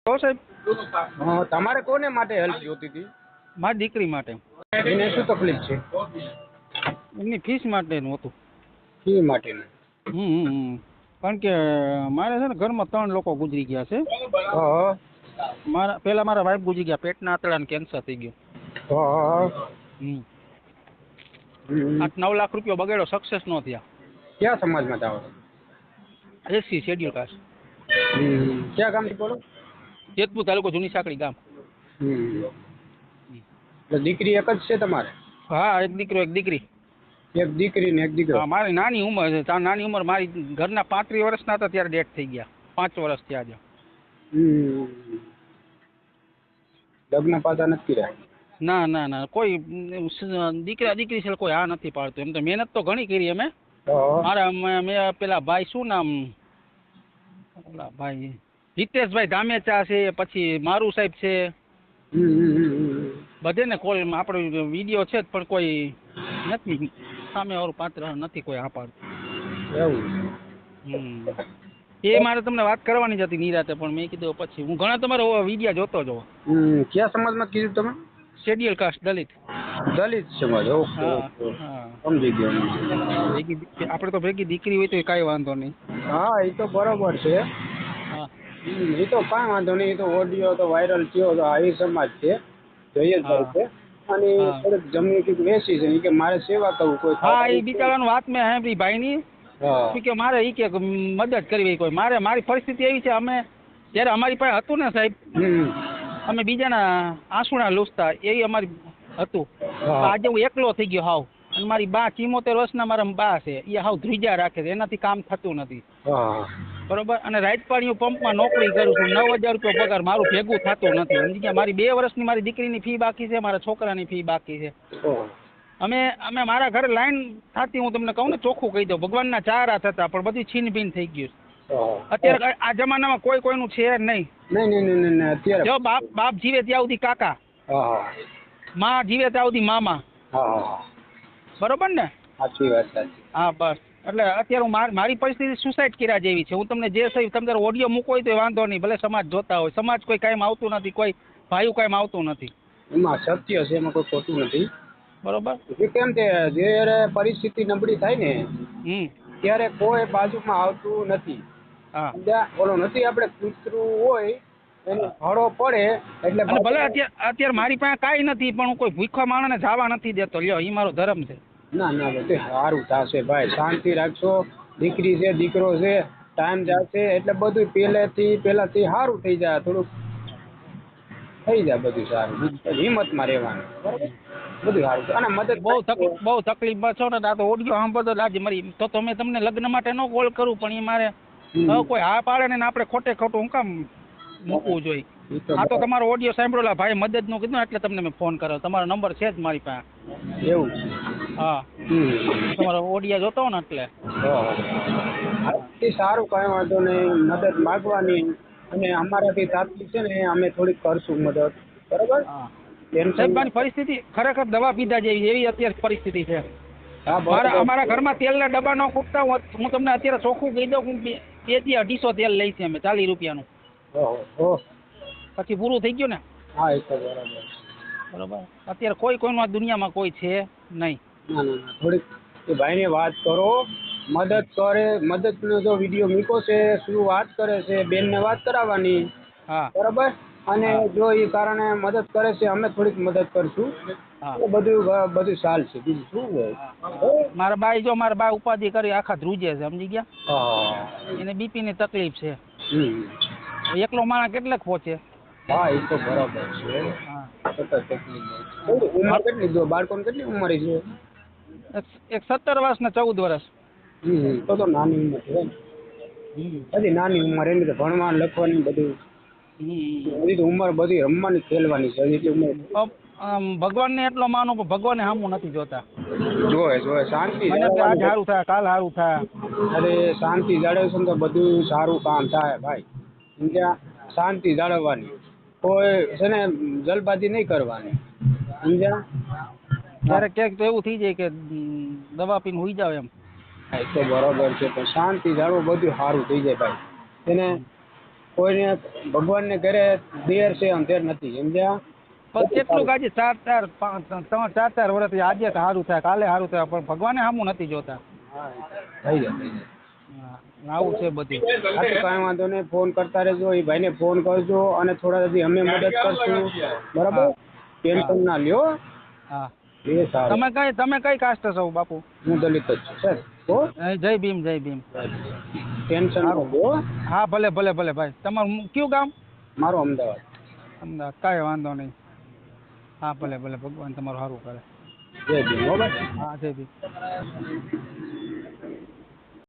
તો સાહેબ તમારે કોને માટે હેલ્પ જોતી હતી? મારી દીકરી માટે. એને શું તકલીફ છે? એમની ફીસ માટેનું હતું. ફી માટેનું? કારણ કે મારે છે ને ઘરમાં 3 લોકો ગુજરી ગયા છે. હા. મારા વાઈફ ગુજરી ગયા, પેટના આંતરડાનું કેન્સર થઈ ગયું. હા. 8-9 લાખ રૂપિયા બગાડ્યો, સક્સેસ ન થયા. ક્યાં સમાજમાં જાઓ? SC schedule caste. ક્યાં ગામથી બોલો? જેતપુર તાલુકો જૂની સાંકળી ગામ. એટલે દીકરી એક જ છે તમારે? હા, એક દીકરો એક દીકરી. એક દીકરી ને એક દીકરો? હા, મારી નાની ઉંમર છે. નાની ઉંમર મારી ઘરના 35 વર્ષના હતા ત્યારે ડેથ થઈ ગયા. 5 વર્ષ થયા છે. લગ્ન પાછા નથી કર્યા? ના કોઈ દીકરા દીકરી છે કોઈ આ નથી પાડતું. એમ તો મહેનત તો ઘણી કરી અમે. મેં પેલા ભાઈ શું નામ, ઓલા ભાઈ હિતેશભાઈ ધામેચા છે, પછી મારું સાહેબ છે, બધે ને કોલ આપણો વિડીયો છે પણ કોઈ નથી સામે વાળું પાત્ર નથી કોઈ આ પાડતું. એ મારે તમને વાત કરવાની જ હતી નિરાતે, પણ મેં કીધું પછી હું ઘણા તમારો વિડીયો જોતો જોવો. ક્યાં સમાજમાં કીધું તમે? શેડ્યુલ કાસ્ટ, દલિત. દલિત સમાજ? સમજી ગયો. આપણે તો ભેગી દીકરી હોય તો કાંઈ વાંધો નહીં. હા, એ તો બરોબર છે. એ તો કાંઈ વાંધો નહીં. એ તો ઓડિયો તો વાયરલ થયો તો આ સમાજ છે, જોઈએ છે. અને થોડીક જમીન કંઈક વેચી છે કે મારે સેવા કરવું કોઈ. હા, એ બિચારાનું વાત મેં સાંભળી ભાઈની કે મારે એ કે મદદ કરવી કોઈ. મારી પરિસ્થિતિ એવી છે, અમે જ્યારે અમારી પાસે હતું ને સાહેબ, અમે બીજાના આંસુડા લૂછતા એવી અમારી હતું. આજે હું એકલો થઈ ગયો હાવ. અને મારી બા 74 વર્ષના મારા બા છે, એ હાવ ધ્રુજા રાખે છે, એનાથી કામ થતું નથી. બરોબર. અને રાઈટપાણીઓ પંપમાં નોકરી કરું છું, 9000 રૂપિયા પગાર, મારું ભેગું થતું નથી. સમજી ગયા? મારી 2 વર્ષની મારી દીકરીની ફી બાકી છે, મારા છોકરાની ફી બાકી છે. અમે મારા ઘરે લાઈન થતી, હું તમને કહું ને ચોખ્ખું કહી દઉં, ભગવાનના 4 હાથ હતા પણ બધું છીન ભીન થઈ ગયું. અત્યારે આ જમાનામાં કોઈનું છે નહીં. અત્યારે જો બાપ જીવે ત્યાં સુધી કાકા, માં જીવે ત્યાં સુધી મામા. બરોબર ને? સાચી વાત. હા, બસ. એટલે અત્યારે હું મારી પરિસ્થિતિ સુસાઇડ કર્યા જેવી છે. હું તમને જે સહી તમે ઓડિયો મૂકો હોય તો વાંધો નહીં, ભલે સમાજ જોતા હોય. સમાજ કોઈ કાયમ આવતું નથી, કોઈ ભાઈઓ કાયમ આવતું નથી. એમાં સત્ય છે, એમાં કોઈ ખોટું નથી. બરોબર. કેમ કે જ્યારે પરિસ્થિતિ નબળી થાય ને ત્યારે કોઈ બાજુમાં આવતું નથી. ઓલો નથી, આપણે કૂતરું હોય એને હળો પડે એટલે ભલે અત્યારે મારી પાસે કાંઈ નથી, પણ હું કોઈ ભૂખા માણસને જવા નથી દેતો. લ્યો, એ મારો ધર્મ છે. ના બધું સારું થશે ભાઈ, શાંતિ રાખશો. દીકરી છે, દીકરો છે, ટાઈમ જશે એટલે બધું પહેલાથી સારું થઈ જાય. થોડુંક થઈ જાય બધું સારું. હિંમતમાં રહેવાનું. બરાબર, બધું સારું છે. અને મદદ બહુ તકલીફમાં છો ને. આ તો ઓડિયો સાંભળતો આજે મારી તો મેં તમને લગ્ન માટે ન કોલ કરું, પણ એ મારે કોઈ હા પાડે ને આપણે ખોટું હું કામ મૂકવું જોઈએ. આ તો તમારો ઓડિયો સાંભળેલા ભાઈ મદદનું કીધું એટલે તમને મેં ફોન કર્યો. તમારો નંબર છે જ મારી પાસે. એવું? હા, તમારો ઓડિયો જોતો હો ને એટલે. સારું, કાંઈ વાંધો નહીં. મદદ માગવાની અને અમારાથી થતી છે ને અમે થોડીક કરશું મદદ. બરાબર? સાહેબની પરિસ્થિતિ ખરેખર દવા પીધા જેવી એવી અત્યારે પરિસ્થિતિ છે. અમારા ઘરમાં તેલના ડબ્બા ન ખૂટતા. હું તમને અત્યારે ચોખ્ખું કહી દઉં, હું 2 થી 250 તેલ લઈ છે અમે, 40 રૂપિયાનું. પછી પૂરું થઈ ગયું ને. હા, એ તો બરાબર. અત્યારે કોઈનું આ દુનિયામાં કોઈ છે નહીં. થોડીક ભાઈને વાત કરો, મદદ કરે. મદદનો જો વિડીયો મૂકો છે, શું વાત કરે છે, બેનને વાત કરાવવાની. હા, બરાબર. અને જો એ કારણે મદદ કરે છે, અમે થોડીક મદદ કરશું. બધું ચાલશે. બીજું શું હોય? મારા બા ઉપાધિ કરી આખા ધ્રુજે છે. સમજી ગયા? એને બીપી ની તકલીફ છે. એકલો માણસ કેટલાક પહોંચે? હા, એ તો બરાબર છે. ઉંમર કેટલી? બાળકોને કેટલી ઉંમર છે? એક 17 વર્ષ ને 14 વર્ષ. તો નાની ઉંમર છે. હજી નાની ઉંમર, એની તો ભણવાનું લખવાની બધું. હજી તો ઉંમર બધી રમવાની ખેલવાની છે. હજી ઉંમર ભગવાનને એટલો માનો પણ ભગવાનને સામું નથી જોતા. જોવે શાંતિ. આજ સારું થાય, કાલ સારું થાય. અરે શાંતિ જાળવશે તો બધું સારું કામ થાય ભાઈ. સમજ્યા? શાંતિ જાળવવાની, કોઈ છે ને જલબાજી નહીં કરવાની. સમજ્યા? ત્યારે ક્યાંક તો એવું થઈ જાય કે દવા પીને હુઈ જાવ એમ. એ તો બરોબર છે, પણ શાંતિ જાળવો બધું સારું થઈ જાય ભાઈ. એને કોઈને ભગવાનને ઘરે દેર છે અંધેર નથી સમજ્યા. પણ કેટલું આજે 4 વર્ષથી આજે તો સારું થાય કાલે સારું થાય પણ ભગવાને સામું નથી જોતા. હા થઈ જાય. હા, આવું છે બધું. હા તો કાંઈ વાંધો નહીં, ફોન કરતા રહેજો, એ ભાઈને ફોન કરજો અને થોડા દી અમે મદદ કરશું બરાબર. હા. ટેન્શન ના લ્યો. હા, એ સારું. તમે કઈ કાસ્ટ છો બાપુ? હું દલિત જ છું સર. હો જય ભીમ જય ભીમ. ટેન્શન ન લો. હા ભલે ભલે ભલે ભાઈ. તમારું કયું ગામ? મારું અમદાવાદ. અમદાવાદ. કાંઈ વાંધો નહીં. હા ભલે ભલે, ભગવાન તમારું સારું કરે. જય ભીમ હો ભાઈ. હા જય ભીમ.